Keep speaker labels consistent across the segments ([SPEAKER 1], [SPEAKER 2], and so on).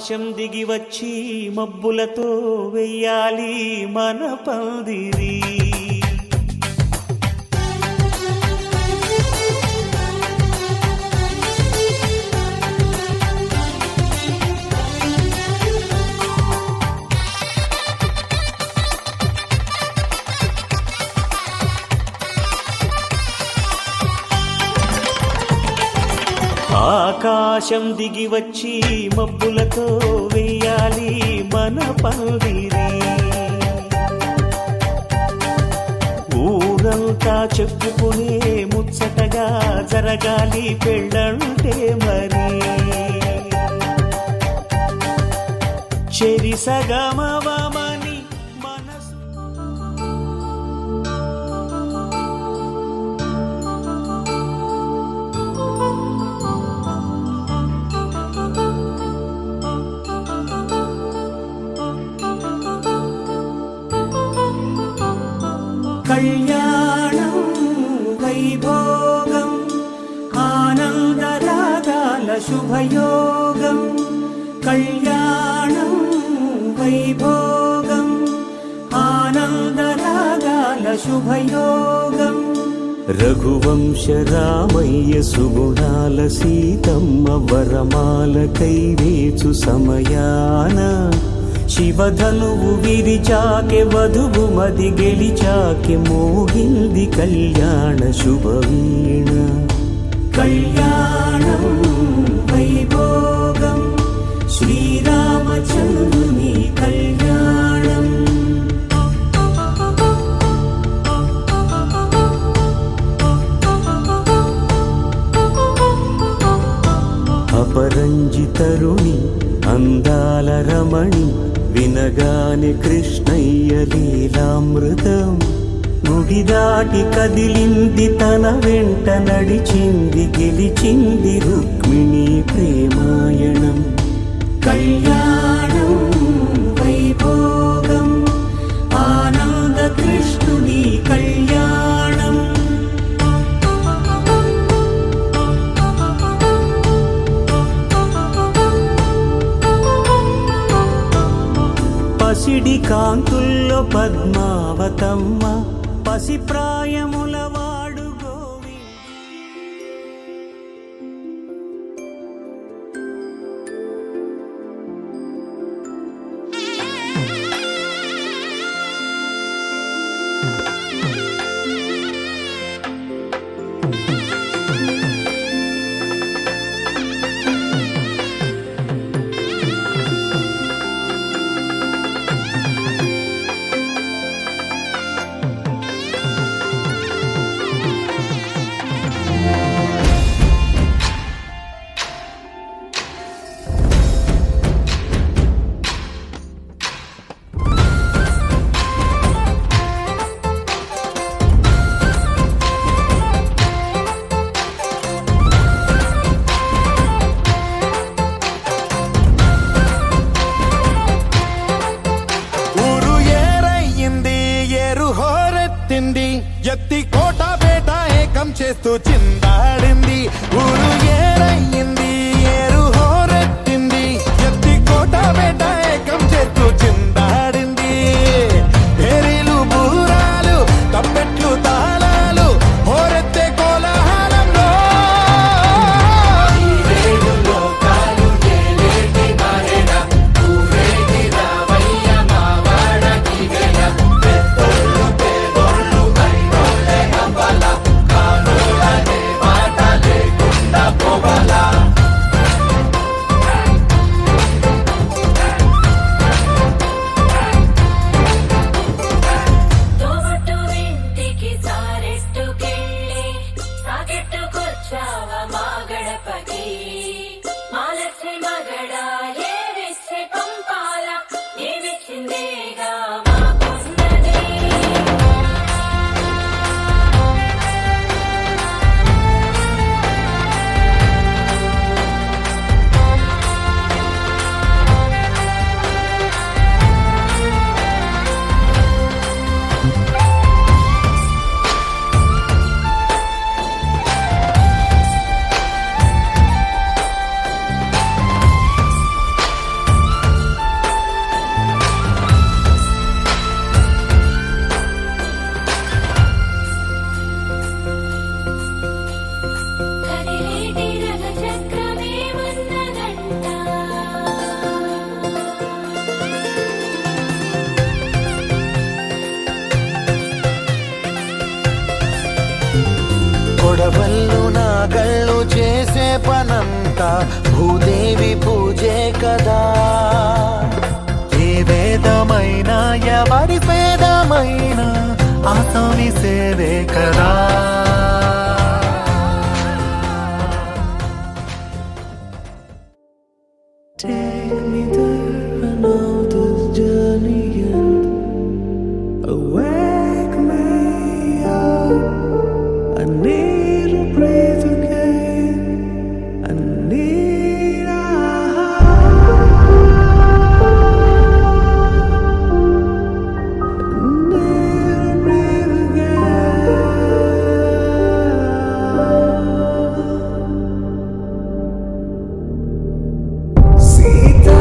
[SPEAKER 1] ఆకాశం దిగి వచ్చి మబ్బులతో వెయ్యాలి మన పందిరి. ఆకాశం దిగి వచ్చి మబ్బులతో వెయ్యాలి మన పందిరి. ఊరంతా చెప్పుకునే ముచ్చటగా జరగాలి పెళ్ళంటే మరి. చెరి సగమవమని మనసు కళ్యాణం వైభోగం ఆనందరాగాల శుభయోగం. కళ్యాణం వైభోగం ఆనందరాగాల శుభయోగం. రఘువంశ రామయ్య సుగుణాల సీతమ్మ వరమాల కైవేచు సమయాన శివధనువు విరిచాకె వధువు మది గెలిచాకె మోగింది కళ్యాణ శుభవీణ. కళ్యాణం వైభోగం శ్రీరామచంద్రుని కళ్యాణం. అపరంజితరుణి అందాల రమణి వినగానే కృష్ణయ్య లీలామృతం. గుడి దాటి కదిలింది తన వెంట నడిచింది గెలిచింది రుక్మిణి ప్రేమాయణం. కళ్యాణం వైభోగం ఆనంద కృష్ణుని కళ్యాణం. పసిడి కాంతుల్లో పద్మావతమ్మ పసి ప్రాయముల వాడు గోవింద.
[SPEAKER 2] ఎత్తి కోట బేట ఏకం చేస్తూ చిందాడింది. ఊరు ఏరయ్యింది ఏరు హోరెత్తింది. ఎత్తి కోట బేట ఏకం చేస్తూ చిందాడింది. పేరీలు బూరాలు తప్పెట్లు తాళాలు హోరెత్తే కోలాహలంలో నాగళ్ళు చేసే పనంతా భూదేవి పూజే కదా. ఏ వేదమైనా ఎవరి వేదమైనా ఆసామి సేవే కదా.
[SPEAKER 1] Take me there, I know this journey ends. Awake me up. I need to breathe again. I need a breathe again. Sita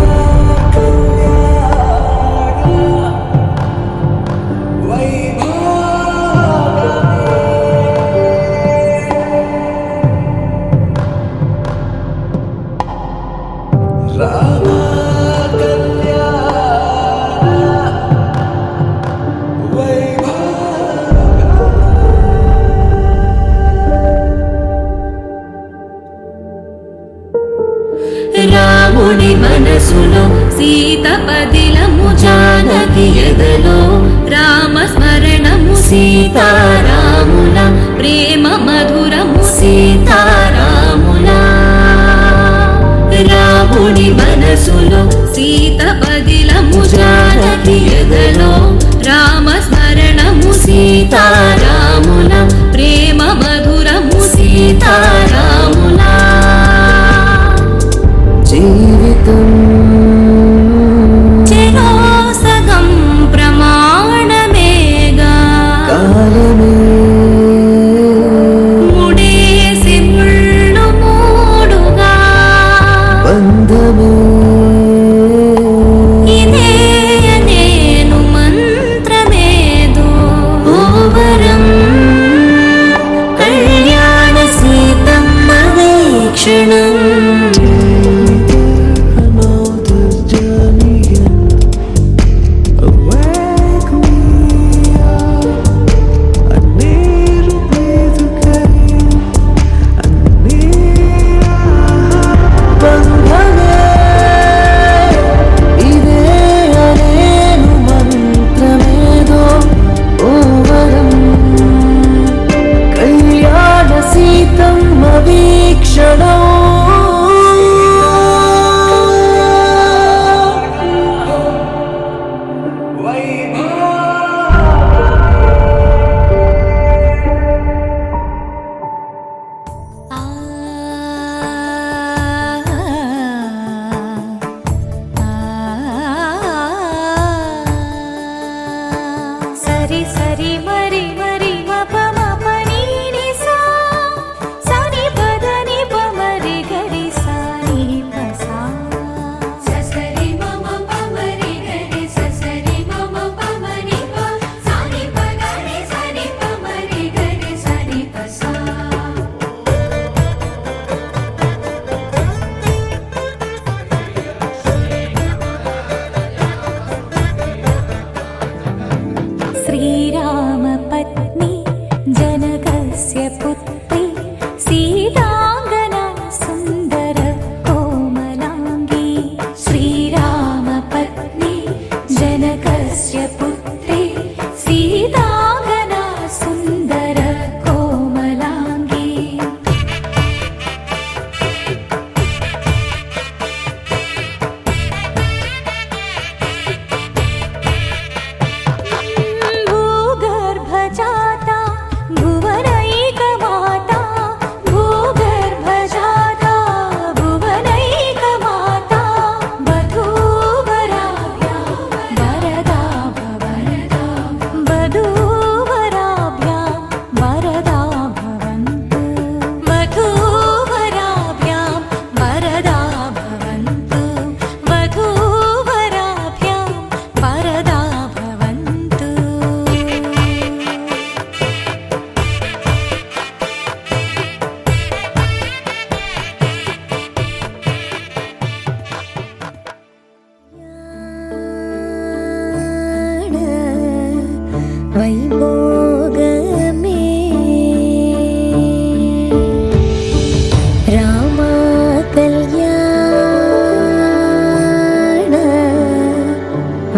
[SPEAKER 3] రాముని మనసులో సీత పదిలము, జానకి ఎదలో రామ స్మరణము, సీతారాముల ప్రేమ మధురము, సీతారాముల. రాముని మనసులో సీత పదిలము, జానకి ఎదలో రామ స్మరణము, సీతారాముల ప్రేమ మధురము, సీతారాముల.
[SPEAKER 1] జీవితం
[SPEAKER 3] చెరో సగం ప్రమాణమేగా,
[SPEAKER 1] కాలమే
[SPEAKER 3] ముడేసి ముళ్ళు మూడుగా,
[SPEAKER 1] బంధమే
[SPEAKER 3] ఇదే నేను మంత్రమేదో ఓ వరం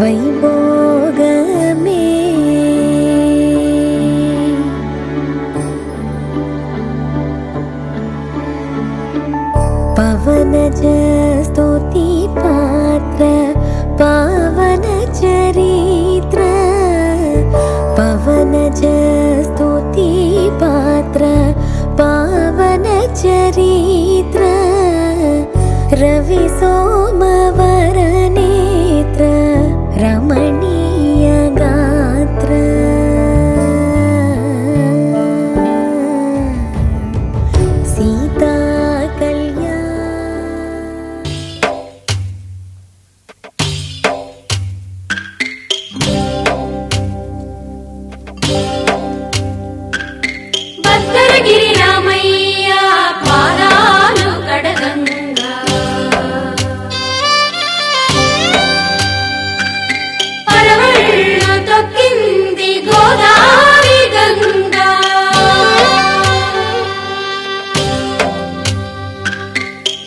[SPEAKER 4] వైభోగమే పవనజ స్తుతి పాత్ర పావన చరిత్ర పవనజ స్తుతి పాత్ర పావన చరిత్ర రవి సోమవర నేత్ర రమణీయ గాత్ర సీతా కళ్యాణ
[SPEAKER 3] భద్రగిరి రామయ్య పాదాలు కడగంగా పరవళ్ళు తొక్కింది గోదావరి గంగా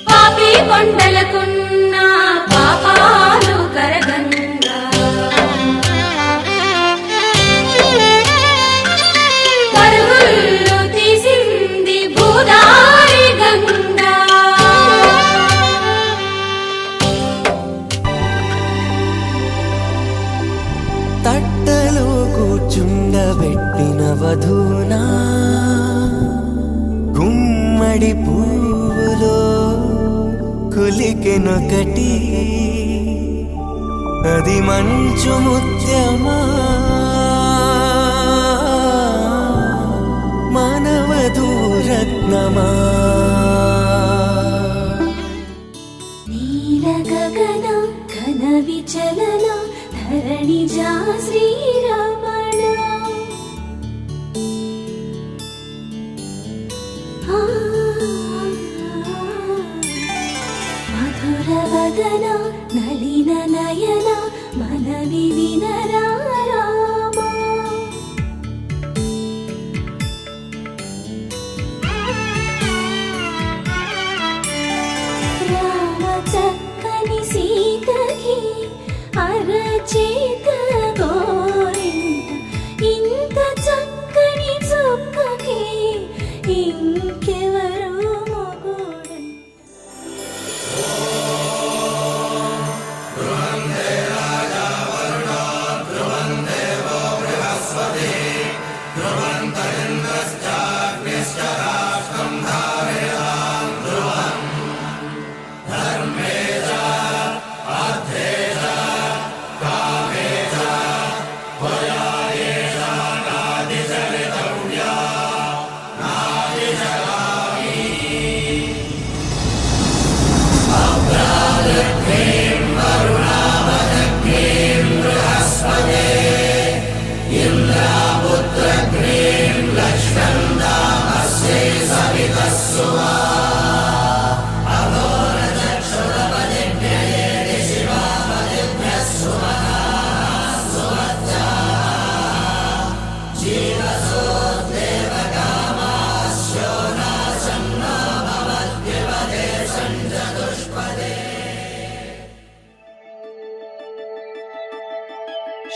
[SPEAKER 3] పాపి కొండలకున్న పాపాలు కరగంగా పరుగులు తీసింది భూదారి గంగా
[SPEAKER 2] తట్టలో కూర్చుండబెట్టిన వధూనా గుమ్మడి పువ్వులో కులికెనొకటి అది మంచు ముత్యమా మానవధూరత్నమా
[SPEAKER 3] నీల గగన ఘన విచలన ధరణిజా శ్రీరమణ మధుర వదన నలిన నయన మనవి వినరామా రామ చక్కని సీతకి అరచేత గోరింట ఇంత చక్కని చుక్కకి ఇంకెవరు మొగుడంట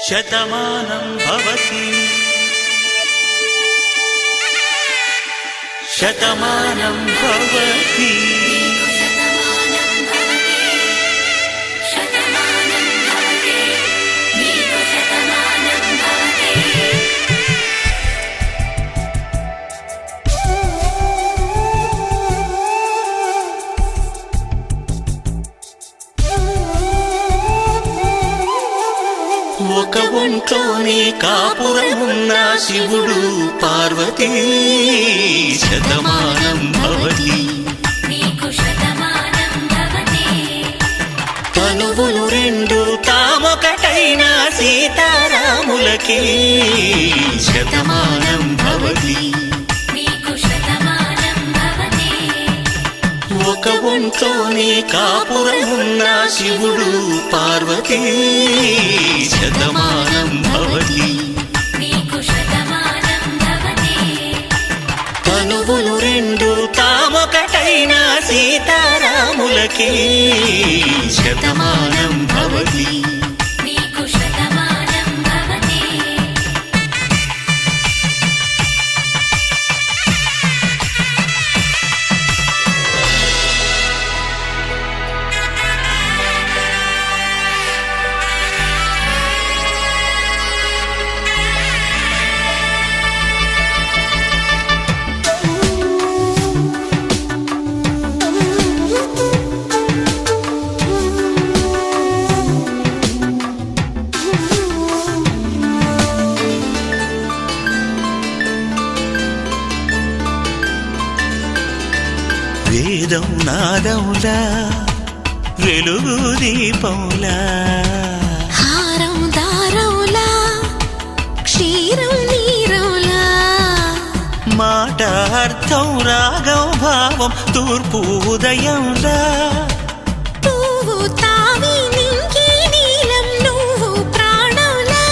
[SPEAKER 5] శతమానం భవతి శతమానం భవతి ఒక ఒంట్లోనే కాపురమున్న శివుడు పార్వతీ శతమానం భవతి తనువులు రెండు తామొకటైన సీతారాములకి శతమానం భవతి ఒక ఒంట్లోనే కాపురమున్న శివుడు పార్వతీ శతమానం భవతి తనువులు రెండు తామొకటైన సీతారాములకి శతమానం భవతి వేదం నాదములా వెలుగు దీపంలా
[SPEAKER 4] హారం దారంలా క్షీరం నీరంలా
[SPEAKER 5] మాట అర్థం రాగం భావం తూర్పు ఉదయంలా
[SPEAKER 4] పువ్వు తావి నింగి నీలం నువ్వు ప్రాణంలా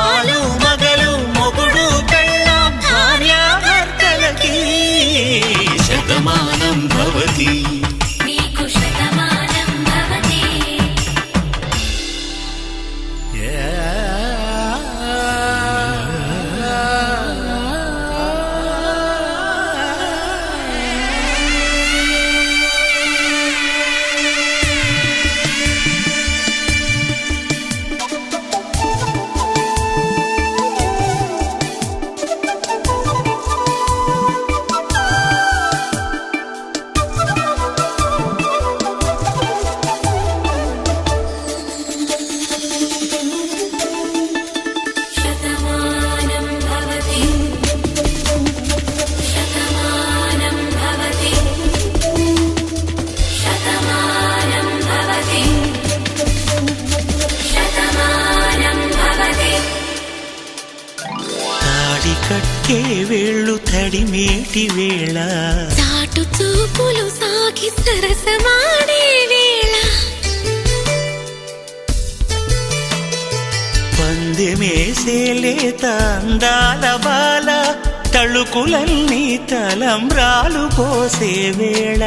[SPEAKER 5] ఆలు మగలు మొగుడు పెళ్ళాం భార్యాభర్తలకి శతమానం భవతి
[SPEAKER 3] నీకు శతమానం భవతి శతమానం భవతి శతమానం భవతి శతమానం భవతి శతమానం భవతి
[SPEAKER 5] తాడి కట్టే వేళ్ళు తడిమేటి వేళ
[SPEAKER 4] చాటు చూపులు సాగి సరసమాడే వేళ
[SPEAKER 5] పందెమేసే లేత అందాల బాల తళుకులన్నీ తలంబ్రాలు పోసే వేళ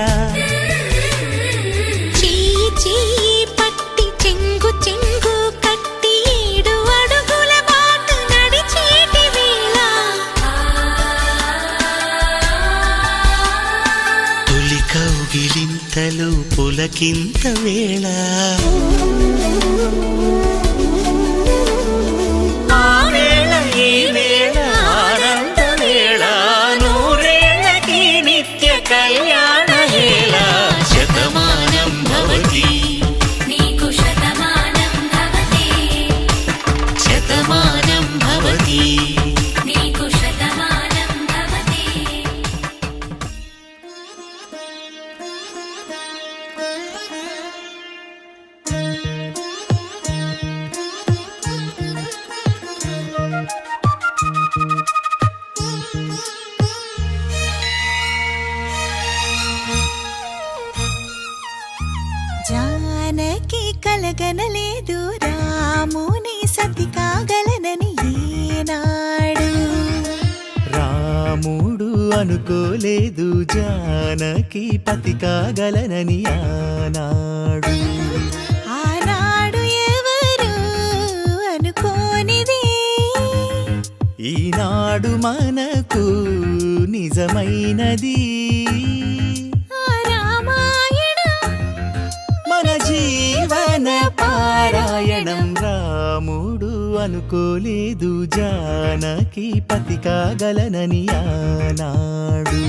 [SPEAKER 4] చెయ్యి చెయ్యి పట్టి చెంగు చెంగు కట్టి 7 అడుగుల బాట నడిచేటి వేళ
[SPEAKER 5] తొలి కౌగిలింతలు పులకింత వేళ ఆ వేళ ఈ వేళ ఆనంద వేళ నూరేళ్ళకి నిత్య కళ్యాణ వేళ శతమానం భవతి
[SPEAKER 3] నీకు శతమానం భవతి
[SPEAKER 5] శతమానం భవతి
[SPEAKER 3] నీకు శతమానం భవతి
[SPEAKER 4] జానకి కలగనలేదు రాముని సతి కాగలనని ఏనాడు
[SPEAKER 2] రాముడు అనుకోలేదు జానకి పతి కాగలనని ఆనాడు
[SPEAKER 4] ఆనాడు ఎవరు అనుకోనిది
[SPEAKER 2] ఈనాడు మనకు నిజమైనది
[SPEAKER 4] ఆ రామాయణం
[SPEAKER 2] మన జీవన పారాయణం రాముడు అనుకోలేదు జానకి పతి కాగలనని ఆనాడు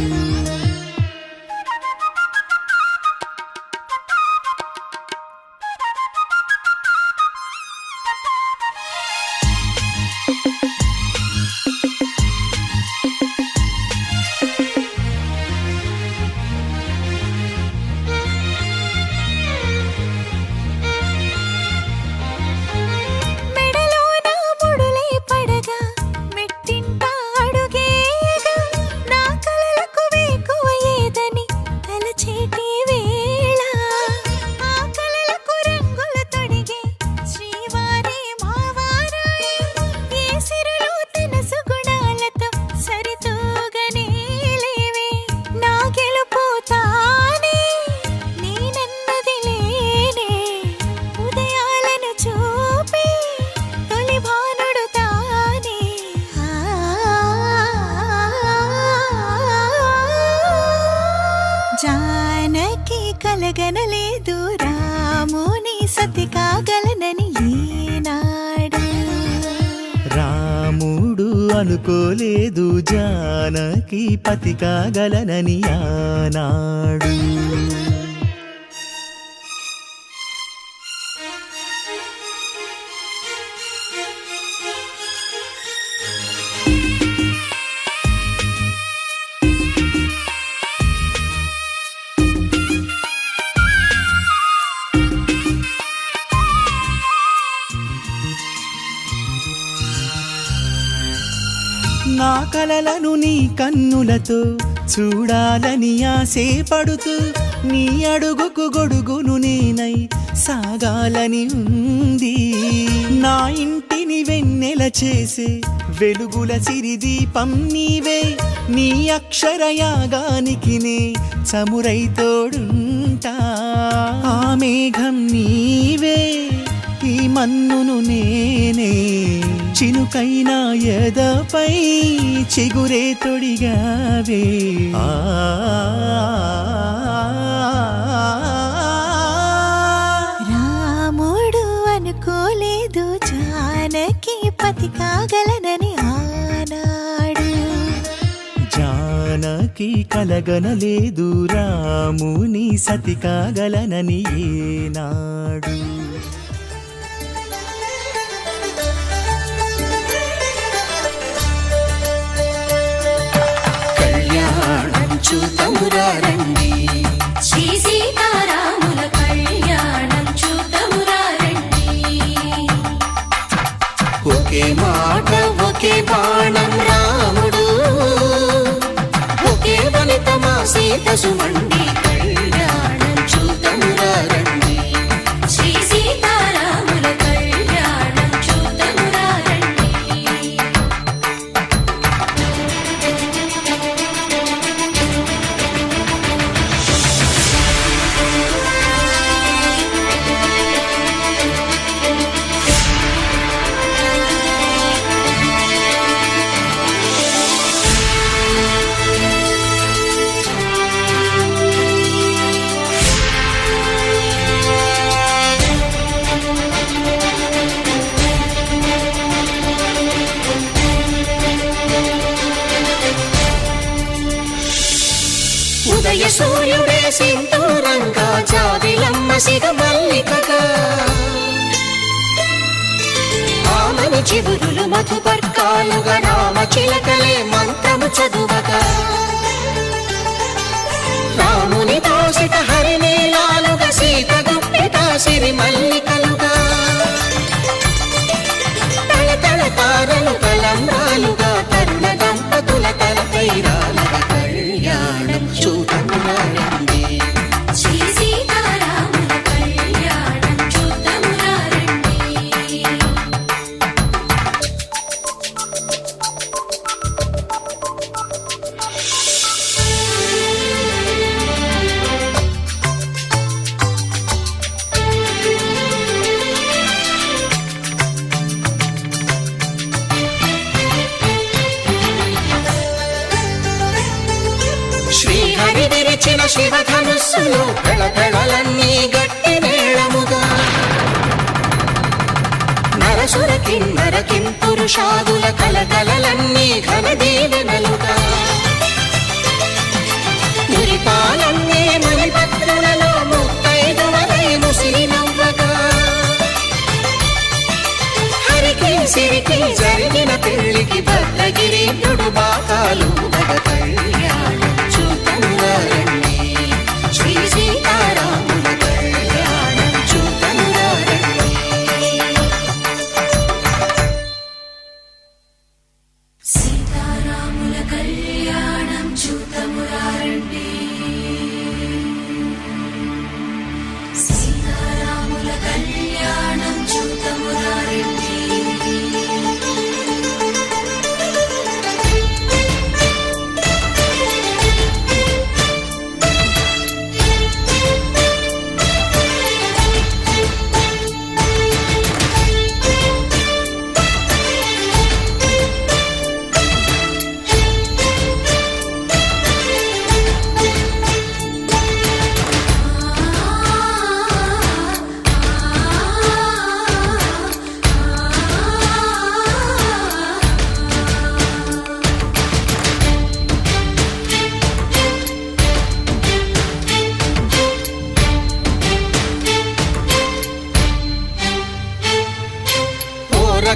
[SPEAKER 4] మెడలోన ముడులే పడగా మెట్టింట అడుగేయగా నా కలలకు వేకువ ఏదని తలచేటి వేళ ఆ కలలకు రంగుల తొడిగే శ్రీవారి మావారాయే ఏ సిరులు తన సుగుణాలతో సరితూగనే లేవే నా గెలుపు తానే నేనన్నది లేనే ఉదయాలను చూపే తొలి భానుడు తానే జానకి కలగనలేదు రాముని సతి కాగలనని ఈనాడు
[SPEAKER 2] రాముడు అనుకోలేదు జానకి పతి కాగలనని ఆనాడు నా కలలను నీ కన్నులతో చూడాలని ఆశపడుతూ నీ అడుగుకు గొడుగును నేనై సాగాలని ఉంది. నా ఇంటిని వెన్నెల చేసే వెలుగుల సిరిదీపం నీవే. నీ అక్షరయాగానికి నే చమురై తోడుంటా. ఆ మేఘం నీవే, ఈ మన్నును నేనే. చినుకైనా ఎదపై చిగురే తొడిగావే.
[SPEAKER 4] రాముడు అనుకోలేదు జానకి పతి కాగలనని ఆనాడు.
[SPEAKER 2] జానకి కలగనలేదు రాముని సతి కాగలనని ఏనాడు.
[SPEAKER 5] కళ్యాణం చూతమురా రండి,
[SPEAKER 3] శ్రీ సీతారాముల కళ్యాణం చూతమురా రండి.
[SPEAKER 5] ఒకే మాట ఒకే బాణం రాముడు, ఒకే వనిత మా సీత సుమండి. కళ్యాణం చూతమురా రండి,
[SPEAKER 3] శ్రీ సీతారాముల కళ్యాణం చూతమురా రండి.
[SPEAKER 5] ఉదయ సూర్యుడే సింధూరంగా, జాబిలమ్మ సిగ మల్లికగా. ఆమని చివురులు మధుపర్కాలుగా, రామ చిలకలే మంత్రము చదువగా. రాముని దోసిట హరినీలాలుగా, సీత గుప్పిట సిరి మల్లికలుగా. తల తల తారలు తలంబ్రాలుగా, తరుణ దంపతుల తలపైరాలుగా. కళ్యాణం చూతమురా రండి,
[SPEAKER 3] శ్రీ సీతారాముల కళ్యాణం చూతమురా రండి.
[SPEAKER 5] శ్రీహరి విరిచిన శివధనుస్సులు పెళపెళలన్నీ గట్టి మేళముగా. నరసుర కిన్నర కింపురుషాదుల కలకలలన్నీ ఘన దీవెనలుగా. మురిపాలన్నీ మణిపత్రులలో ముత్తైదువలై ముసిరి నవ్వగా. హరికి సిరికి జరిగిన పెళ్లికి భద్రగిరీంద్రుడు బాకాలు మగ. కళ్యాణం చూతమురా రండి, శ్రీ సీతారాముల కళ్యాణం చూతమురా రండి.
[SPEAKER 3] సీతారాముల కళ్యాణం చూతమురా రండి. సీతారాముల కళ్యాణం చూతమురా రండి.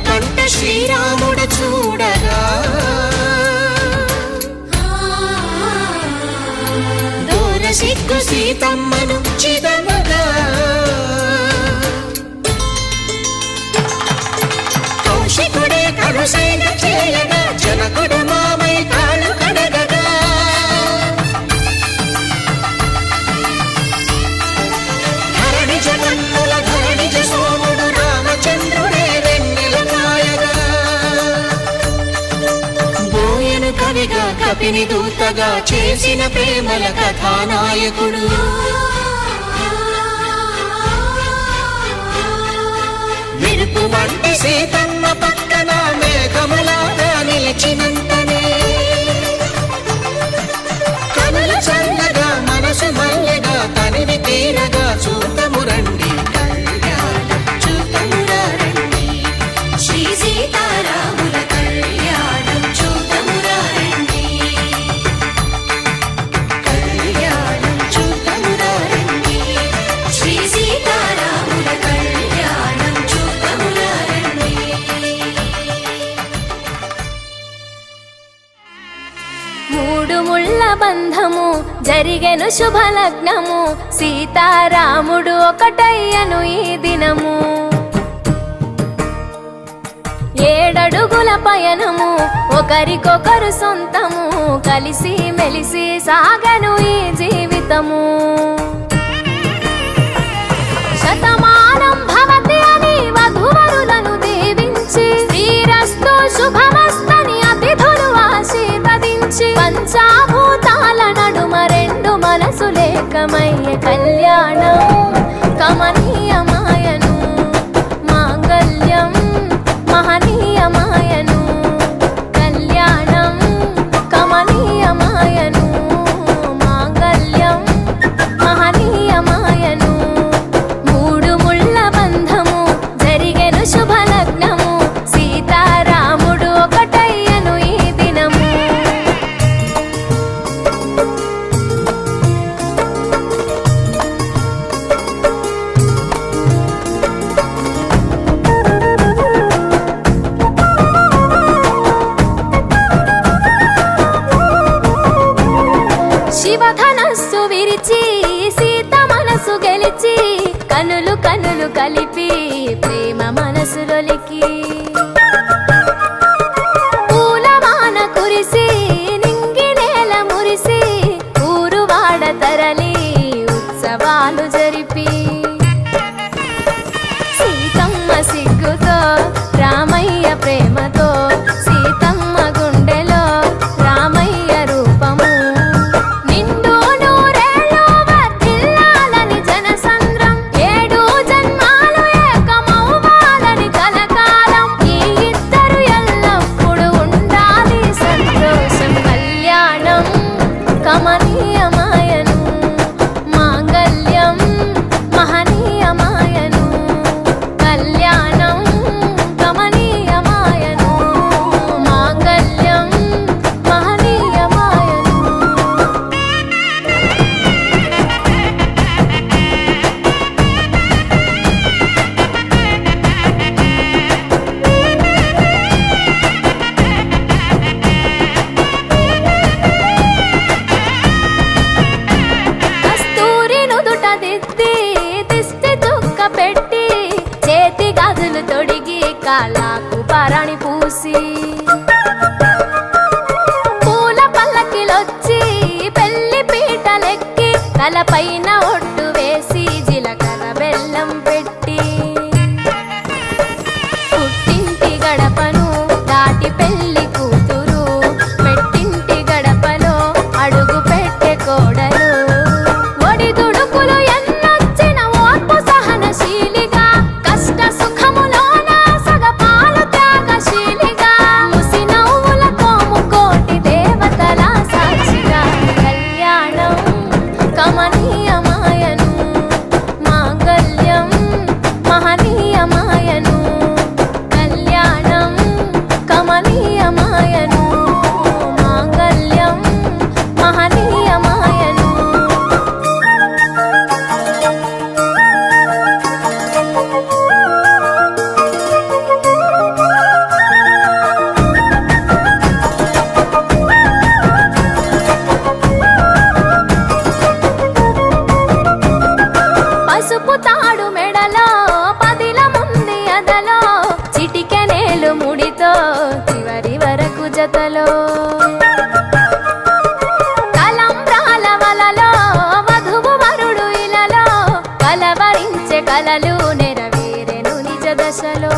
[SPEAKER 5] కంట శ్రీరాముడు చూడగా, దూర సిగ్గు సీతమ్మను చిదమగా. కౌశికుడే కరుసైన చేయగా, జనకుడు వరపిని దూతగా చేసిన ప్రేమల కథానాయకుడు. మెరుపు వంటి సీతమ్మ పక్కన మేఘములాగా నిలిచినంతనే కనుల చల్లగా మనసు మల్లెగా తనివి తీరగా చూతము రండి కళ్యాణం చూతమురా రండి.
[SPEAKER 3] శ్రీ సీతారాముల కళ్యాణం చూతమురా రండి.
[SPEAKER 5] కళ్యాణం చూతమురా రండి.
[SPEAKER 3] శ్రీ సీతారాముల కళ్యాణం చూతమురా రండి.
[SPEAKER 6] మూడు ముళ్ళ బంధము జరిగెను శుభలగ్నము, సీతారాముడు ఒకటయ్యను ఈ దినము. 7 అడుగుల పయనము ఒకరికొకరు సొంతము, కలిసి మెలిసి సాగను ఈ జీవితము. శతమానం భవతి అని వధువరులను దీవించి, శ్రీరస్తు శుభమస్తని అతిథులు ఆశీర్వదించి, పంచాభూతాల నడుమ 2 మనసులేకమయ్యే కళ్యాణం కమనీయమాయను, మాంగళ్యం మహనీయమాయను. కళ్యాణం కమనీయమాయను, మాంగళ్యం మహనీయమాయను. 3 ముళ్ళ బంధము జరిగెను శుభలగ్నము, సీతారాముడు ఒకటయ్యను ఈ దినము. శివధనస్సు విరిచి సీత మనసు గెలిచి, కనులు కనులు కలిపి ప్రేమ మనసులొలికి, పూలవాన కురిసి నింగి నేల మురిసి, ఊరువాడ తరలి ఉత్సవాలు జరిపి, సీతమ్మ సిగ్గుతో రామయ్య ప్రేమతో, సీతమ్మ గుండెలో రామయ్య రూపము. నిండు నూరేళ్ళు వర్ధిల్లాలని జనసంద్రం, 7 జన్మాలు ఏకమవ్వాలని కలకాలం, ఈ ఇద్దరు ఎల్లప్పుడూ ఉండాలి సంతోషం. కళ్యాణం కమనీయమాయను, మాంగళ్యం మహనీయమాయను. కళ్యాణం కమనీయమాయను, మాంగళ్యం మహనీయమాయను. కస్తూరి నుదుట దిద్ది దిష్టి చుక్క పెట్టి, చేతి గాజులు తొడిగి కాళ్ళకు పరణి పూసి, పూల పల్లకిలొచ్చి పెళ్లి పీటలెక్కి, తలపైన ఒట్టు వేసి జీలకర్ర బెల్లం పెట్టి, పుట్టింటి గడపను దాటి పెళ్లి కూతురు, మెట్టింటి గడపలో అడుగు పెట్టే కోడలు. ఒడిదుడుకులు ఎన్నొచ్చిన ఓర్పు సహనశీలిగా, కష్ట సుఖములోన సగపాలు త్యాగశీలిగా, ముసి నవ్వులతో ముకోటి దేవతల సాక్షిగా. కళ్యాణం కమనీయమాయను, మాంగళ్యం మహనీయమాయను. కళ్యాణం కమనీయమాయను, మాంగళ్యం మహనీయమాయను. పసుపు తాడు మెడలో పదిల ముంది అదలో, చిటికెనేలు ముడితో చివరి వరకు జతలో, తలంబ్రాల వలలో వధువు వరుడు ఇలలో, కలవరించే కలలు నెరవేరెను నిజ దశలో.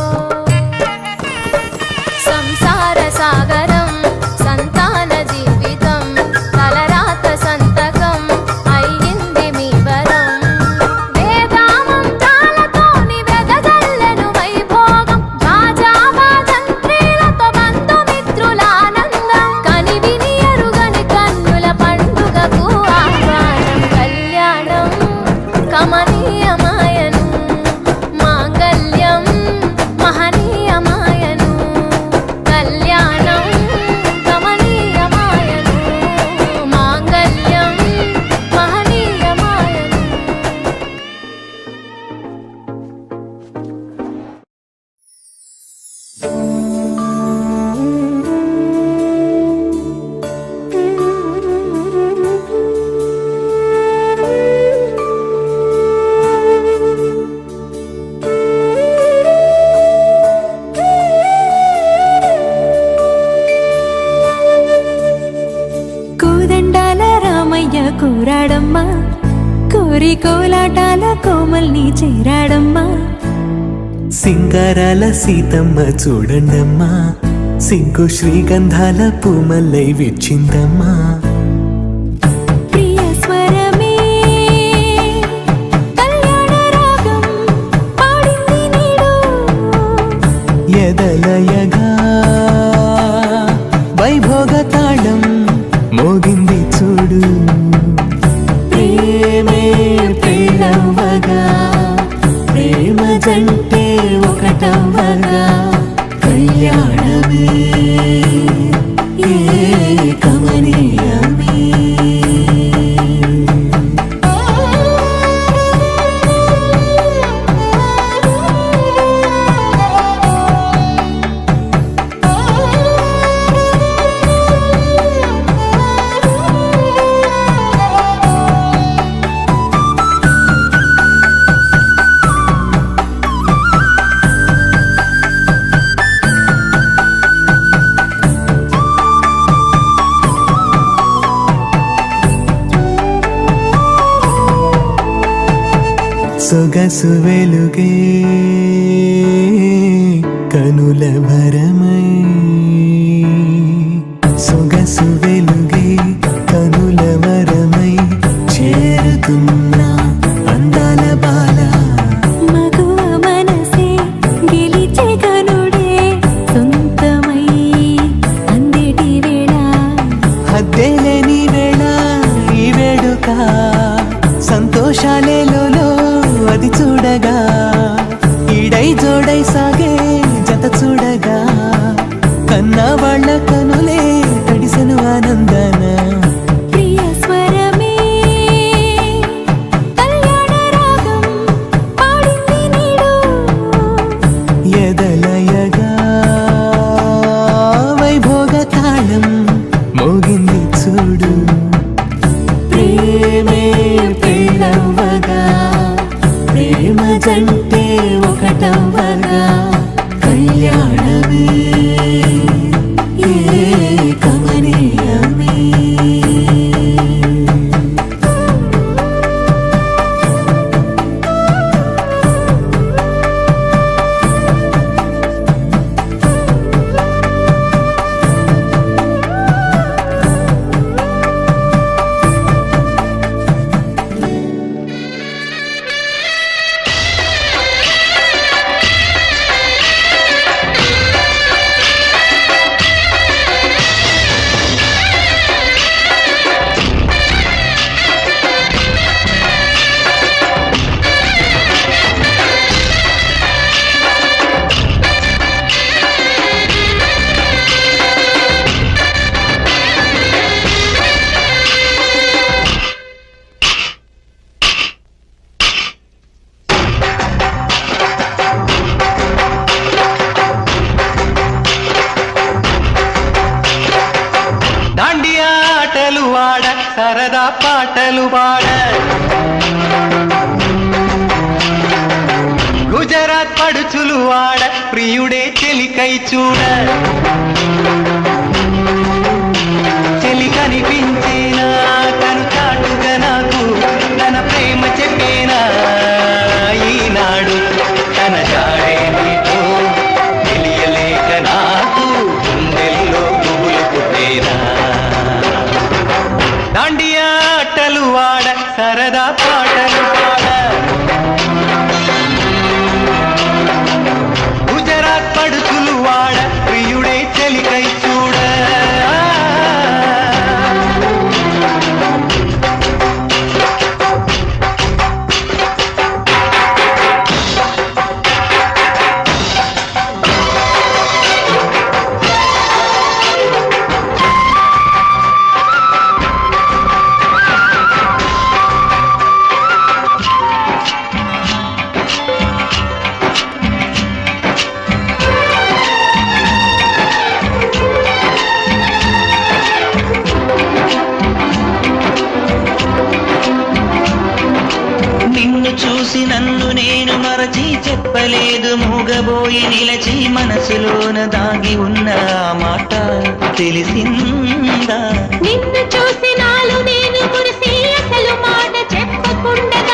[SPEAKER 6] సంసార సాగరం సంతాన జీవితం,
[SPEAKER 4] కోరి కోలాటాల కోమల్ని చేరాడమ్మా.
[SPEAKER 1] సింగారాల సీతమ్మ చూడండమ్మా, సింగు శ్రీగంధాల పూమల్లై విచ్చిందమ్మా.
[SPEAKER 4] ప్రియ స్వరమే కళ్యాణ రాగం పాడింది నీడు,
[SPEAKER 1] ఎదలయగా వైభోగ తాళం మోగింది చూడు. ప్రేమే ప్రేమవగా ప్రేమ జంటే ఒకటవ్వగా కళ్యాణమే కమనీయమే. సొగసు వెలుగే కనుల భరమై, సొగసు వెలుగే కనుల వరమై చేరుతున్నా అందాల బాల.
[SPEAKER 4] మగువ మనసే గెలిచే కనుడే సొంతమై అందేటి వేళ,
[SPEAKER 1] హద్దేలేని వేళ ఈ వేడుక సంతోషాలేలో అది చూడగా, ఈడై జోడై సాగే జత చూడగా కన్నా వాళ్ళ కనులే తడిసెను ఆనందన.
[SPEAKER 4] ప్రియ స్వరమే కళ్యాణ రాగం పాడింది నీడు,
[SPEAKER 1] ఎదలయగా వైభోగ తాళం మోగింది చూడు. ప్రేమే ప్రేమవగా ప్రేమ జంటే ఒకటవ్వగా కళ్యాణమే కమనీయమే.
[SPEAKER 2] సరదా పాటలు పాడ, గుజరాత్ పడుచులు వాడ ప్రియుడే చెలికై చూడ. చెలి కనిపించేనా తను చాటుగా నాకు తన ప్రేమ చెప్పేనా ఈనాడు. తన చాడే నీతో తెలియలేక నాకు గుండెల్లో పువ్వులు పుట్టేనా. దాండియా ఆటలు వాడ సరదా పాటలు పాడ, గుజరాత్ పడుచులు వాడ ప్రియుడే చెలికై చూడ.
[SPEAKER 7] చూసి నన్ను నేను మరచి చెప్పలేదు, మూగబోయి నిలచి మనసులోన దాగి ఉన్న మాట తెలిసిందా.
[SPEAKER 6] నిన్ను చూసి నాలో నేను మురిసి అసలు మాట చెప్పకుండా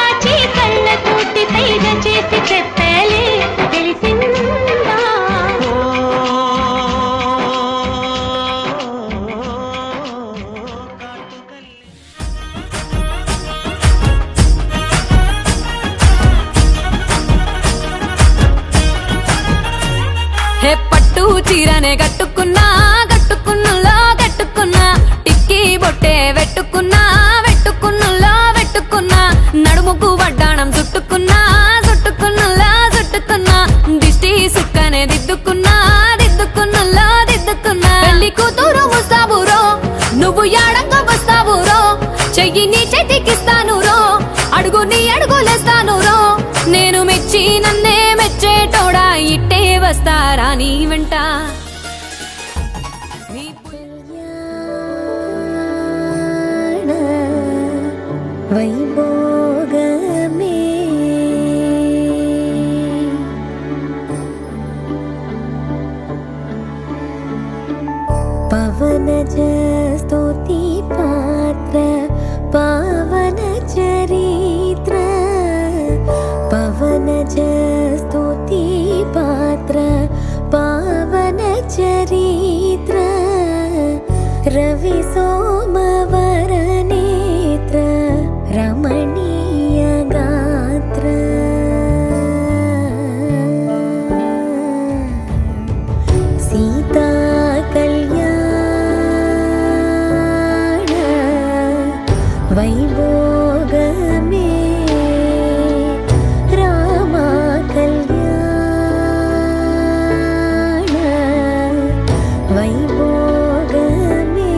[SPEAKER 6] హే పట్టు చీరనే కట్టుకున్నా కట్టుకున్నులో కట్టుకున్నా టిక్కీ బొట్టే వెట్టుకున్నా వెట్టుకున్నులో వెట్టుకున్నా నడుముకు వడ్డాణం చుట్టుకున్నా చుట్టుకున్నులో చుట్టుకున్నా దిష్టి సుక్కనే దిద్దుకున్నా దిద్దుకున్నులో దిద్దుకున్నా పెళ్లి కూతురు వస్తావురో నువ్వు యాడంగా వస్తావురో చెయ్యి నీ చేతికిస్తాను రో అడుగు నీ అడుగులేస్తాను రో నేను మెచ్చి నన్నే మెచ్చేటోడా ఇట్టే వస్తారా నీ వెంట
[SPEAKER 4] వైభోగమే పవనజ స్తుతి పాత్ర పావన చరిత్ర పవనజ స్తుతి పాత్ర పావన చరిత్ర రవి సోమవర నేత్ర రమణీయ గాత్ర సీతా కళ్యాణ వైభోగమే రామ కళ్యాణ వైభోగమే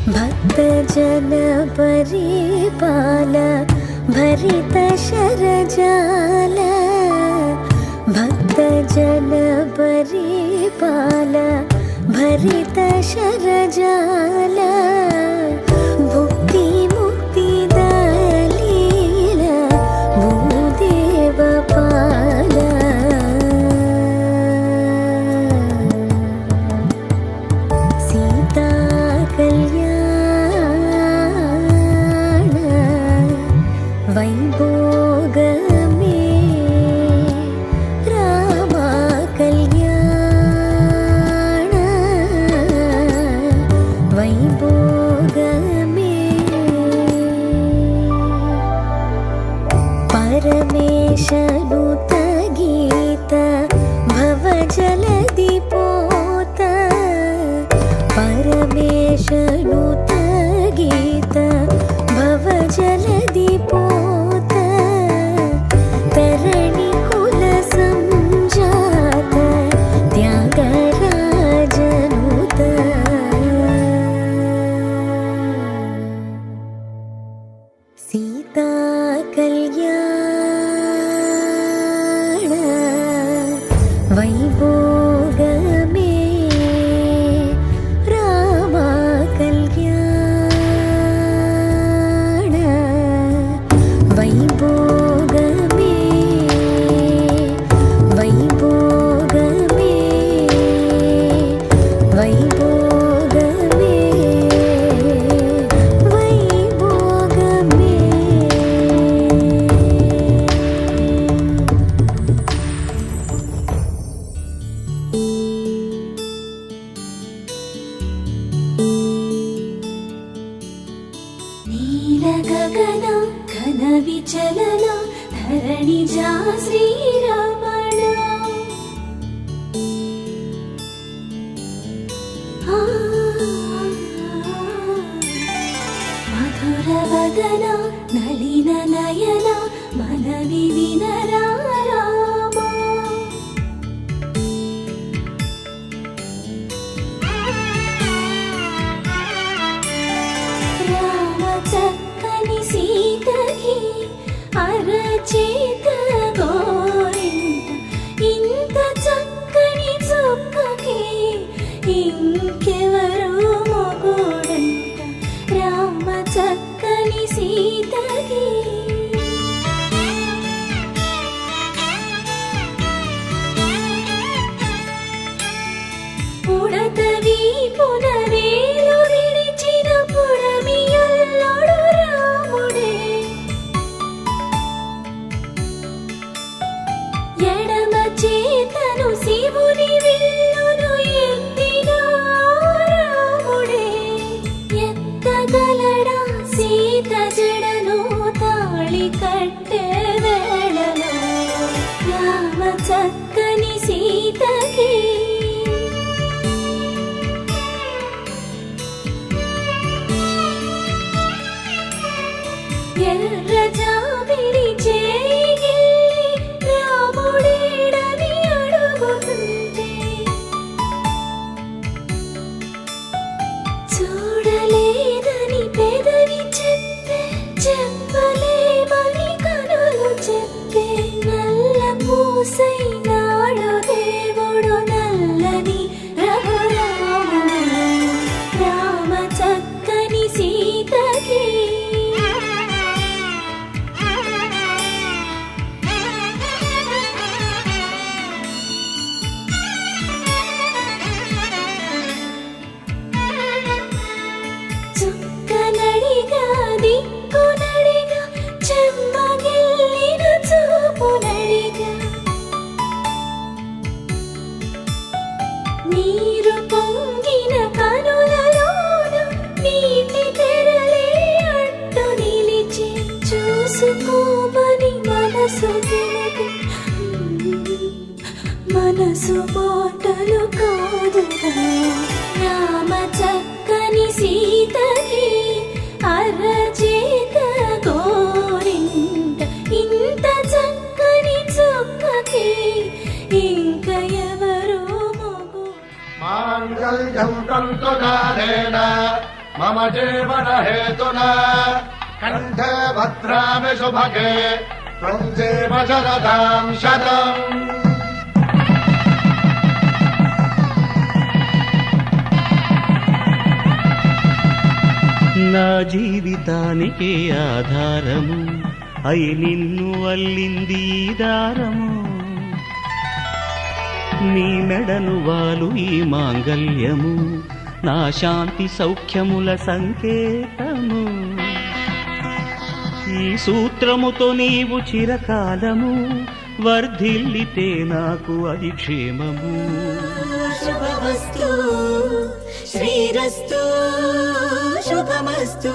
[SPEAKER 4] భక్తజన పరిపాల భరిత శరజాల భక్తజన పరిపాల భరిత శరజాల భుక్తి ముక్తి దలీల భూదేవ పాల సీతా కళ్యాణ వైభోగమే రామ కళ్యాణ వైభోగమే పరమేశను తగీత భవజలది పోత పరమేశను తగీత భవజలది పోత తరణి కుల సంజాత త్యాగరాజనుత సీతా కళ్యాణ వైభోగమే రామ కళ్యాణ వైభోగమే వైభోగమే వైభోగమే వైభోగమే
[SPEAKER 3] నీల గగన ఘన విచలన ధరణి జా శ్రీరమణ మధుర వదన నలిన నయన మనవి వినరా రామా రామ చక్కని సీతకి అరచేత గోరింట ఇంత చక్కని చుక్కకి ఇంకెవరు మొగుడంట రామ చక్కని సీతకి ఉడతవి పునవేలు విడిచిన పుడమియల్లోడు రాముడే చూసుకోమని మనసు తెలిపి మనసు మాటలు కాదుగా రామ చక్కని సీతకి అరచేత కోరింట ఇంత చక్కని చుక్కకి ఇంక ఎవరో మగో
[SPEAKER 8] మాంగళ్యం తంతునాదేన మమ జీవన హేతునా కంఠే భద్రామి శుభగే త్వం జీవ శరదాం శతం.
[SPEAKER 7] నా జీవితానికి ఆధారము అయి నిన్ను అల్లింది ఈ దారము నీ మెడను వాలు ఈ మాంగల్యము నా శాంతి సౌఖ్యముల సంకేతము ఈ సూత్రముతో నీవు చిరకాలము వర్ధిల్లితే నాకు అది క్షేమము.
[SPEAKER 5] శుభమస్తు శ్రీరస్తు శుభమస్తు.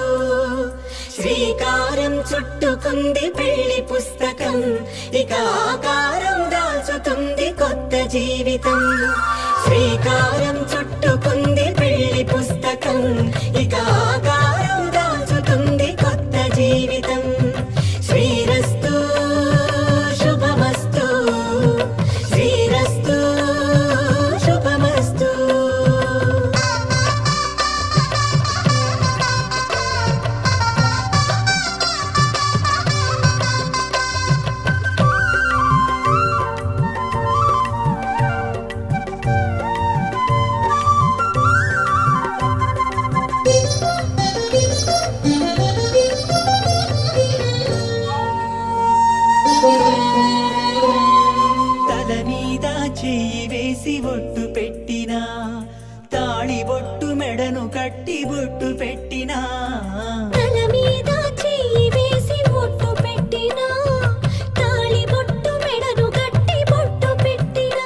[SPEAKER 5] శ్రీకారం చుట్టుకుంది పెళ్లి పుస్తకం ఇక ఆకారం దాల్చుతుంది కొత్త జీవితం. శ్రీకారం చుట్టుకుంది పెళ్లి పుస్తకం ఇక ఆకారం దాల్చుతుంది కొత్త జీవితం. శ్రీరస్తు శుభమస్తు శ్రీరస్తు శుభమస్తు. తల మీద చెయ్యి వేసి ఒట్టు పెట్టినా తాళి బొట్టు మెడను కట్టి బొట్టు పెట్టినా
[SPEAKER 3] తల మీద చెయ్యి వేసి బొట్టు పెట్టినా తాళి బొట్టు మెడను కట్టి బొట్టు పెట్టినా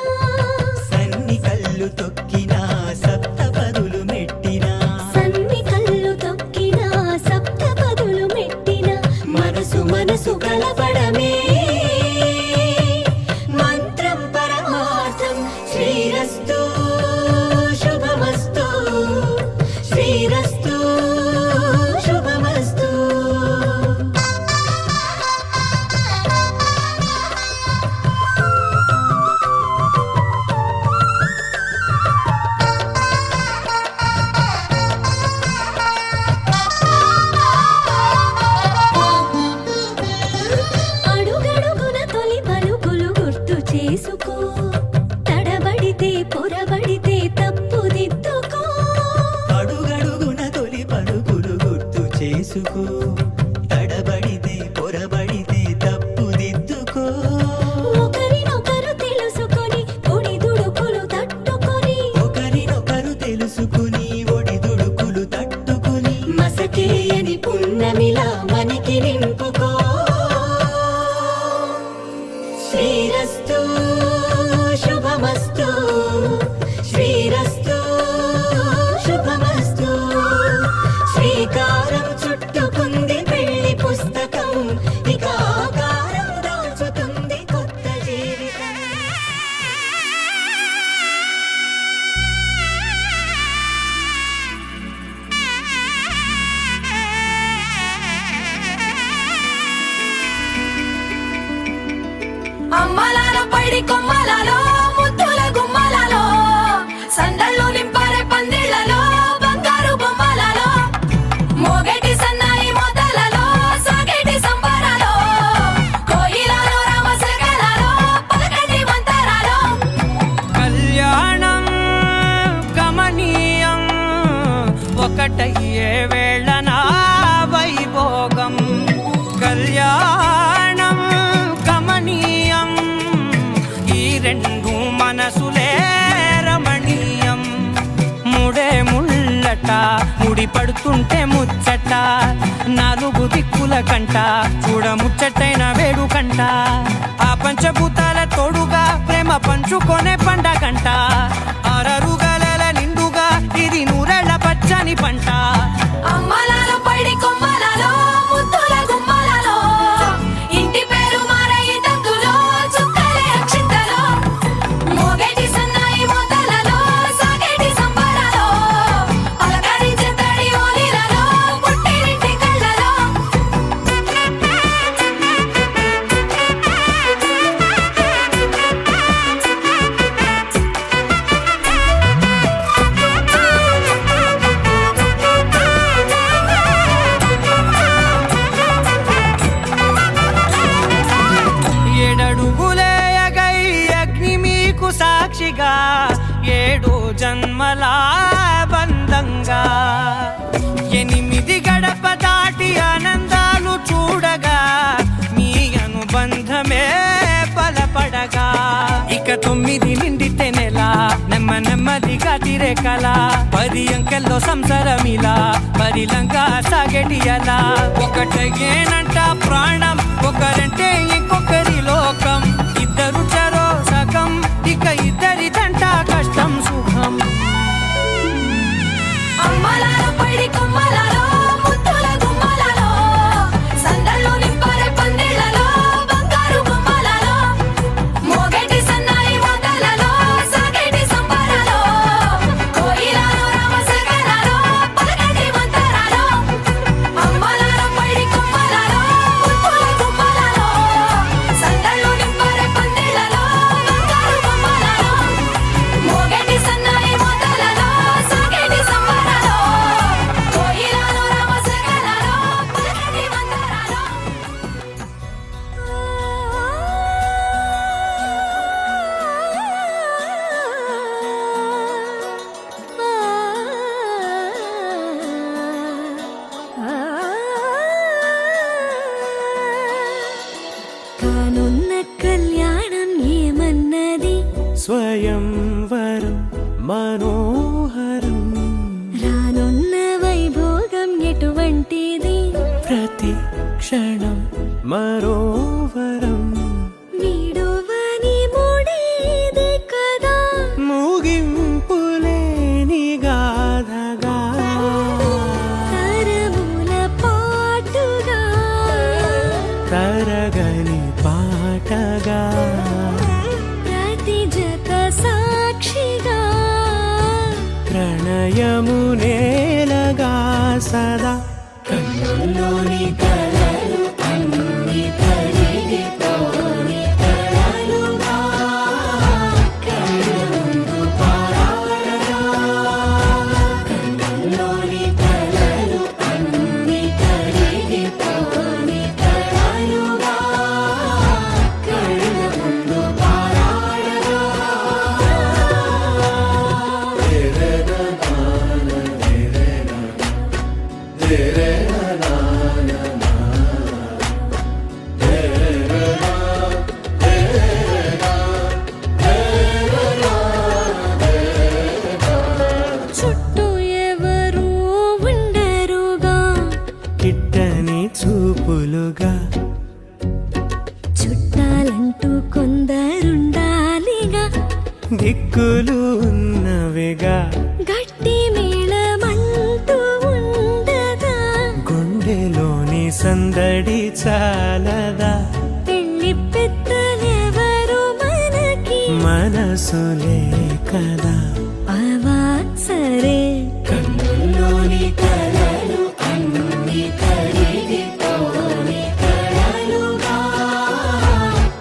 [SPEAKER 5] సన్ని కళ్ళు తొక్కినా సప్త పదులు మెట్టినా
[SPEAKER 3] సన్ని కళ్ళు తొక్కినా సప్త పదులు మెట్టినా
[SPEAKER 5] మనసు మనసు కలపడమే మంత్రం పరమార్థం. శ్రీరస్తు శుభమస్తు శ్రీరస్తు శుభమస్తు.
[SPEAKER 3] అడుగడుగున తొలి పలుకులు గుర్తు చేసుకో తడబడితే పొరబడితే తప్పు దిద్దుకో
[SPEAKER 5] అడుగడుగున తొలి పలుకులు గుర్తు చేసుకో తడబడితే పొరబడితే తప్పు దిద్దుకో.
[SPEAKER 3] ఒకరినొకరు తెలుసుకొని ఒడిదుడుకులు తట్టుకొని
[SPEAKER 5] ఒకరినొకరు తెలుసుకుని ఒడిదుడుకులు తట్టుకుని మసకేయని పున్నమిలా మనకి నింపుకో. శ్రీరస్తు శుభమస్తు శ్రీరస్తు శుభమస్తు. శ్రీకారం చుట్టుకుంది పెళ్లి పుస్తకం ఇక ఆకారం దాల్చుతుంది కొత్త జీవితం.
[SPEAKER 6] అమ్మలాలో పైడి కొమ్మలలో ముద్దుల గుమ్మలలో సందళ్ళు నింపారే పందిళ్లలో బంగారు బొమ్మలలో మోగేటి సన్నాయి మోతలలో సాగేటి సంబరాలో కోయిలలో రామసగలలో పలకటి మంతరాలో
[SPEAKER 9] కళ్యాణం గమనీయం ఒకటయ్యే వేళ నా వైభోగం. కళ్యాణం గమనీయం ఈ రెండు మనసులే రమణీయం. ముడే ముళ్ళట ముడి పడుతుంటే ముచ్చట నాలుగు దిక్కుల కంట చూడ ముచ్చటైన వేడుకంట ఆ పంచభూతాల తోడుగా ప్రేమ పంచుకొనే పండగంట. అరరుగల నిండుగా ఇది నూరెళ్ళ పచ్చని పంట.
[SPEAKER 6] అమ్మలాలో పైడి కొమ్మలలో ముద్దుల గుమ్మలలో
[SPEAKER 9] జన్మల బంధంగా 8 గడప దాటి ఆనందాలు చూడగా మీ అనుబంధమే బలపడగా ఇక 9 నిండితే నెల నెమ్మదిగా తిరే కల 10 అంకెల్లో సంసారమిలా పరిలంగా సాగేటియలా ఒకటేనంట ప్రాణం ఒకరంటే ఇంకొకరి లోకం ఇద్దరు చరో సగం ఇక ఇద్దరిదంట కష్టం సుఖం
[SPEAKER 3] అమ్మలాలో పడి కొమ్మలాలో ముత్తుల గుమ్మలాలో సందల్లో నింపారే పందిళ్లలో బంగారు గుమ్మలాలో మోగేటి సన్నాయి మోతలలో సాగేటి సంబరాలో కోయిలాలో రామసగనాలో పలకటి మంతరాలో అమ్మలాలో పడి కొమ్మలాలో ముత్తుల గుమ్మలాలో సందల్లో నింపారే పందిళ్లలో బంగారు గుమ్మలాలో మోగేటి సన్నాయి మోతలలో సాగేటి సంబరాలో కోయిలాలో రామసగనాలో పలకటి మంతరాలో
[SPEAKER 4] కానున్న కళ్యాణం ఏమన్నది
[SPEAKER 1] స్వయంవరం మనోహరం
[SPEAKER 4] రానున్న వైభోగం ఎటువంటిది
[SPEAKER 1] ప్రతి క్షణం మరోవరం
[SPEAKER 4] వీడువని మూడేది కదా
[SPEAKER 1] ముగింపులేని గాథగా
[SPEAKER 4] తరముల పాటుగా
[SPEAKER 1] తరగని పాటగా
[SPEAKER 4] ప్రతి జత సాక్షిగా
[SPEAKER 1] ప్రణయము నేలగా సదా కన్నుల్లోని కలలు అన్ని కరిగిపోని కలలుగా కళ్ళ ముందు పారాడగా కన్నుల్లోని కలలు అన్ని కరిగిపోని కలలుగా కళ్ళ ముందు పారాడగా
[SPEAKER 4] చుట్టూ ఎవరు ఉండరుగా
[SPEAKER 1] కిట్టని చూపులుగా
[SPEAKER 4] చుట్టాలంటూ కొందరుండాలిగా
[SPEAKER 1] దిక్కులు ఉన్నవిగా
[SPEAKER 4] గట్టి మేళమంటూ ఉండదా
[SPEAKER 1] గుండెలోని సందడి చాలదా
[SPEAKER 4] పెళ్లి పెద్దలెవరు మనకి
[SPEAKER 1] మనసులే కదా
[SPEAKER 4] అవా సరే
[SPEAKER 1] కన్నుల్లోని కలలు అన్ని కరిగిపోని కలలుగా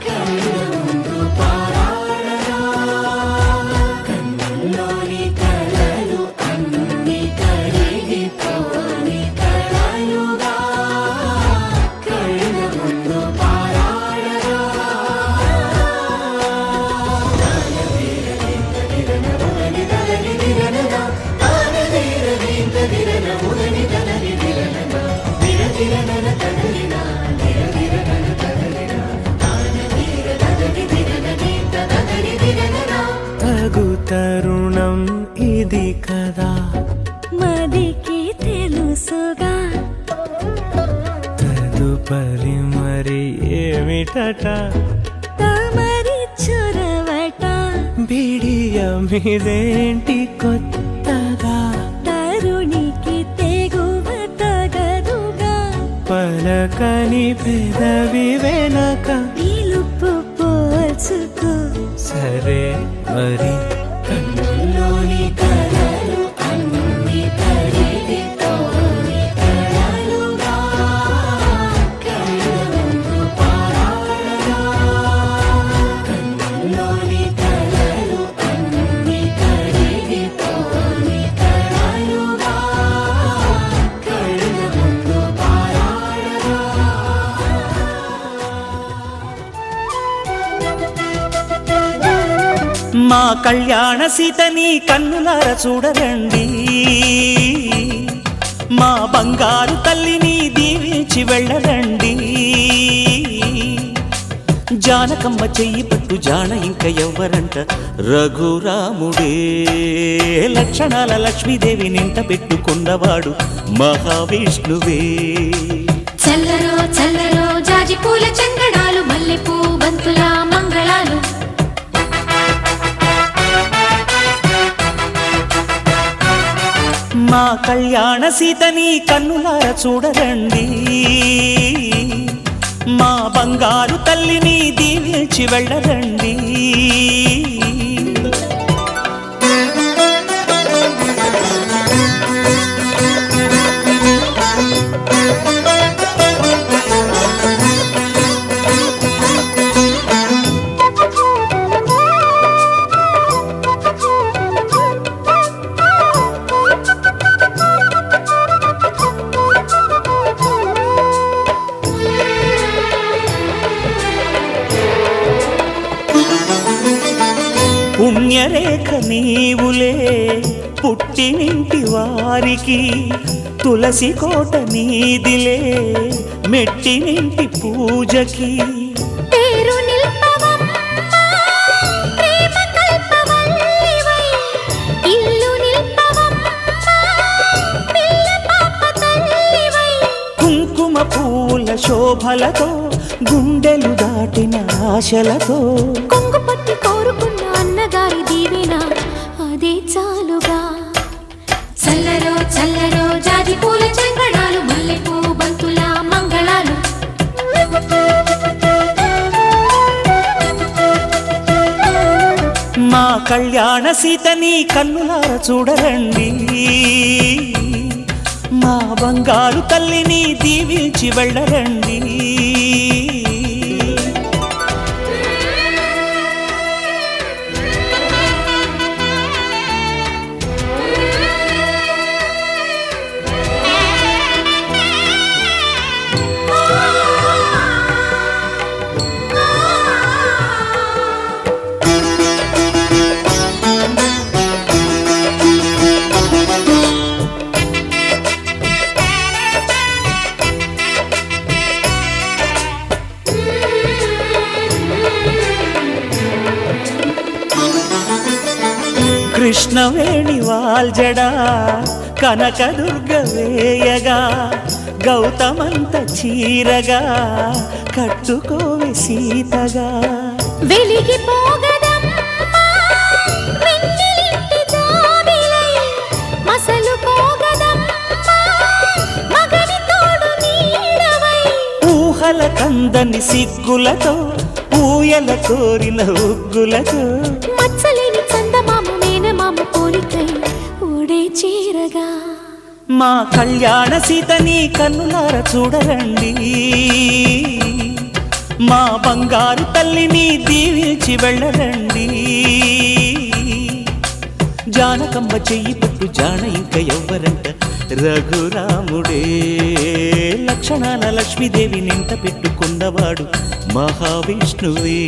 [SPEAKER 1] కళ్ళ ముందు పారాడగా కన్నుల్లోని కలలు అన్ని కరిగిపోని కలలుగా కళ్ళ ముందు పారాడగా తగు తరుణం ఇది కదా
[SPEAKER 4] మదికి తెలుసుగా
[SPEAKER 1] తదుపరి మరి ఏమిటట
[SPEAKER 4] తమరి చొరవట
[SPEAKER 1] బిడియమిదేంటి కొత్తగా
[SPEAKER 4] తరుణికి తెగువ తగదుగా
[SPEAKER 1] పలకని పెదవి వెనక
[SPEAKER 4] పిలుపు పోల్చుకో
[SPEAKER 1] సరే మరి కన్నుల్లోని కలలు అన్ని కరిగిపోని కలలుగా కళ్ళ ముందు పారాడగా కన్నుల్లోని కలలు అన్ని కరిగిపోని కలలుగా కళ్ళ ముందు పారాడగా
[SPEAKER 7] మా కళ్యాణ సీతని కన్నులార చూడరండి, మా బంగారు తల్లిని దీవించి వెళ్ళరండి. జానకమ్మ చెయ్యి పట్టు జాన ఇంక ఎవ్వరంట, రఘురాముడే లక్షణాల లక్ష్మీదేవి నింట పెట్టుకున్నవాడు మహావిష్ణువే.
[SPEAKER 3] చల్లరో చల్లరో జాజి పూల చంగడాలు, మల్లెపూ బంతుల మంగళాలు.
[SPEAKER 7] మా కళ్యాణ సీతని కన్నులార చూడరండి, మా బంగారు తల్లిని దీవించి వెళ్ళరండి. పుణ్యరేఖ నీవులే పుట్టినింటి వారికి, తులసి కోట నీదిలే మెట్టినింటి పూజకి.
[SPEAKER 3] పేరు నిల్పవమ్మ ప్రేమ కల్పవల్లివై, ఇల్లు నిల్పవమ్మ పిల్ల పాప తల్లివై.
[SPEAKER 7] కుంకుమ పూల శోభలతో గుండెలు దాటిన ఆశలతో,
[SPEAKER 3] కొంగు పట్టి కోరుకున్న అన్నగారి దీవెన అదే చాలుగా. చల్లరో చల్లరో జాజి పూల చంగడాలు, మల్లెపూ బంతుల మంగళాలు.
[SPEAKER 7] మా కళ్యాణ సీతని కన్నులార చూడరండి, మా బంగారు తల్లిని దీవించి వెళ్ళరండి. కృష్ణవేణి వాల్జడా కనకదుర్గ వేయగా, గౌతమంత చీరగా కట్టుకోవే సీతగా.
[SPEAKER 3] వెలిగిపోగదమ్మా వెన్నెలింటి జాబిలై, మసలుకోగదమ్మా మగని తోడు నీడవై.
[SPEAKER 7] ఊహల కందని సిగ్గులతో ఊయల కోరిన ఉగ్గులతో,
[SPEAKER 3] మచ్చలేని చందమామ మేనమామ కోరికై ఓడే చీరగా.
[SPEAKER 7] మా కళ్యాణ సీతని కన్నులార చూడరండి, మా బంగారు తల్లిని దీవించి వెళ్ళరండి. జానకమ్మ చెయ్యి పట్టు జాన ఇంక ఎవ్వరంట, రఘురాముడే లక్షణాల లక్ష్మీదేవి నింట పెట్టుకున్నవాడు మహావిష్ణువే.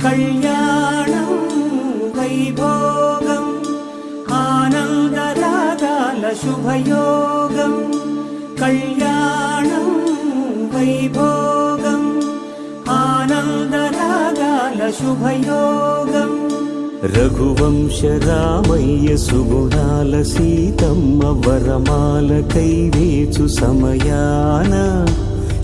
[SPEAKER 7] కళ్యాణం వైభోగం ఆనందరాగాల శుభయోగం, కళ్యాణం వైభోగం ఆనందరాగాల శుభయోగం. రఘువంశ రామయ్య సుగుణాల సీతమ్మ వరమాల కైవేచు సమయాన,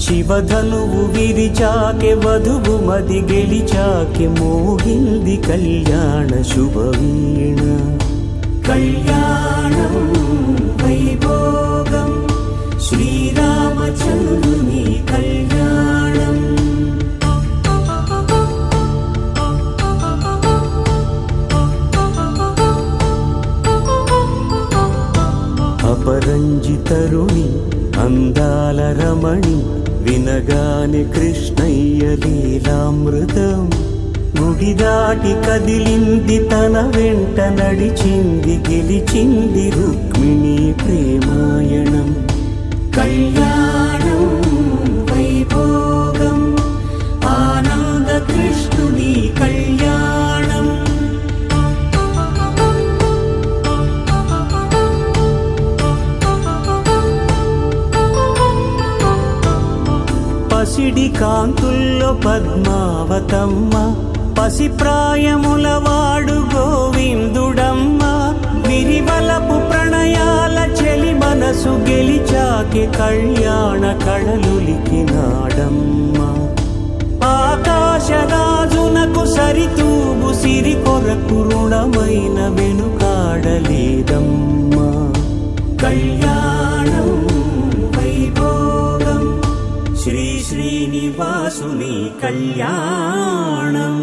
[SPEAKER 7] శివధనువు విరిచాకె వధువు మది గెలిచాకె మోగింది కళ్యాణ శుభవీణ. కళ్యాణం వైభోగం శ్రీరామచంద్రుని కళ్యాణం. అపరంజి తరుణి అందాల రమణి వినగానే కృష్ణయ్య లీలామృతం గుడి దాటి కదిలింది తన వెంట నడిచింది గెలిచింది రుక్మిణి ప్రేమాయణం కళ్యాణం వైభోగం ఆనంద కృష్ణుని కళ్యాణం పసిడి కాంతుల్లో పద్మావతమ్మ పసిప్రాయముల వాడు గోవిందుడమ్మ విరివలపు ప్రణయాల చెలి మనసు గెలిచాకే కళ్యాణ కళలులికినాడమ్మ ఆకాశరాజునకు సరితూగు సిరి కొరకు రుణమైన వెనుకాడలేదమ్మ కళ్యాణం వైభోగం శ్రీ శ్రీనివాసుని కళ్యాణం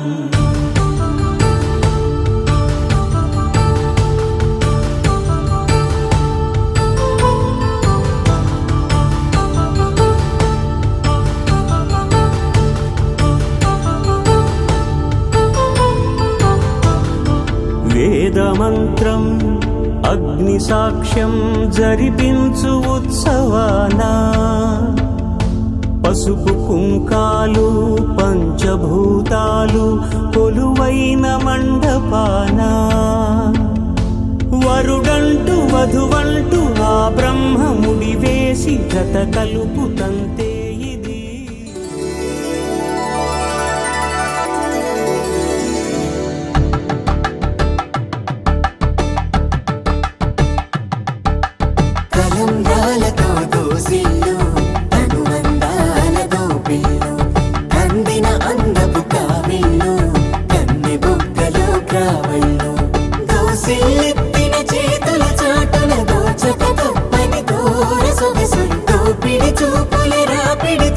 [SPEAKER 7] వేదమంత్రం అగ్ని సాక్ష్యం జరిపించు ఉత్సవానా పసుపు కుంకాలు పంచభూతాలు కొలువైన మండపాన వరుడంటూ వధువంటూ ఆ బ్రహ్మముడి వేసి జత కలుపుతంతే ఇది
[SPEAKER 5] కలంబ్రాలతో దోసిల్లు అనుబంధాలతో పిల్లు అందిన అందపు కావిళ్ళు కన్నె బుగ్గలో గ్రావళ్ళు దోసిల్లెత్తిన చేతుల చాటున దోచక తప్పని దూర సొగసులు దోపిడి చూపుల రాపిడి